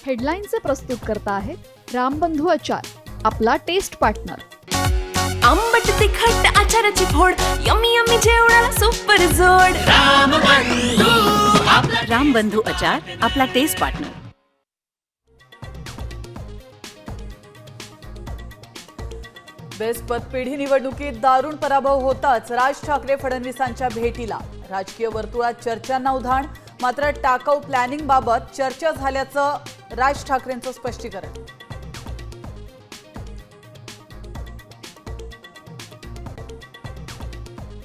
हेडलाईनचे प्रस्तुत करता आहेत रामबंधू आचार, आपला टेस्ट पार्टनर. आंबट तिखट आचाराची फोड, यम्मी यम्मी जेवणाला सुपर जोड. रामबंधू आचार, आपला टेस्ट पार्टनर. बेस्ट पतपेढी निवडणुकीत दारुण पराभव होताच राज ठाकरे फडणवीसांच्या भेटीला. राजकीय वर्तुळात चर्चांना उधाण, मात्र टाकाऊ प्लॅनिंग बाबत चर्चा झाल्याचं राज ठाकरेंचं स्पष्टीकरण.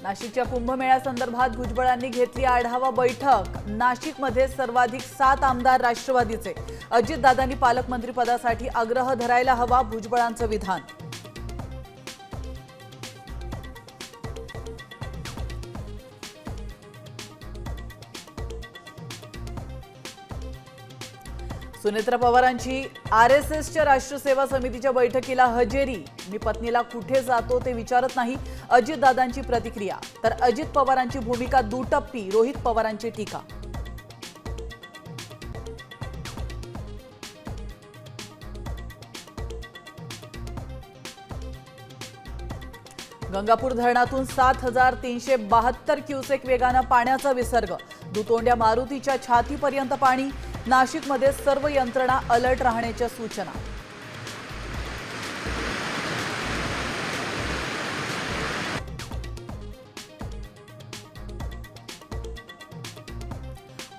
नाशिकच्या कुंभमेळ्यासंदर्भात भुजबळांनी घेतली आढावा बैठक. नाशिकमध्ये सर्वाधिक 7 आमदार राष्ट्रवादीचे. अजितदादांनी पालकमंत्री पदासाठी आग्रह धरायला हवा, भुजबळांचं विधान. सुनेत्रा पवारांची RSSच्या राष्ट्रीय सेवा समितीच्या बैठकीला हजेरी. मी पत्नीला कुठे जातो ते विचारत नाही, अजितदादांची प्रतिक्रिया. तर अजित पवारांची भूमिका दुटप्पी, रोहित पवारांची टीका. गंगापूर धरणातून 7,372 क्युसेक वेगानं पाण्याचा विसर्ग. दुतोंड्या मारुतीच्या छातीपर्यंत पाणी. नाशिकमध्ये सर्व यंत्रणा अलर्ट राहण्याच्या सूचना.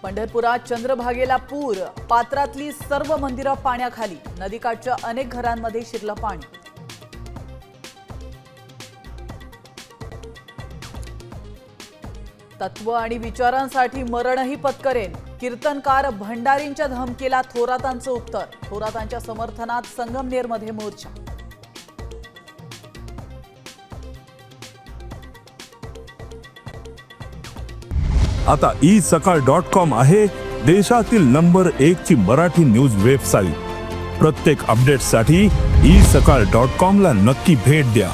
पंढरपुरात चंद्रभागेला पूर. पात्रातली सर्व मंदिरं पाण्याखाली. नदीकाठच्या अनेक घरांमध्ये शिरलं पाणी. तत्व आणि विचारांसाठी मरणही पत्करेन. कीर्तनकार भंडारींच्या धमकीला थोरातांचं उत्तर. थोरातांच्या समर्थनात संगमनेरमध्ये मोर्चा. आता isakal.com आहे देशातील नंबर 1 ची मराठी न्यूज वेबसाईट. प्रत्येक अपडेटसाठी isakal.com ला नक्की भेट द्या.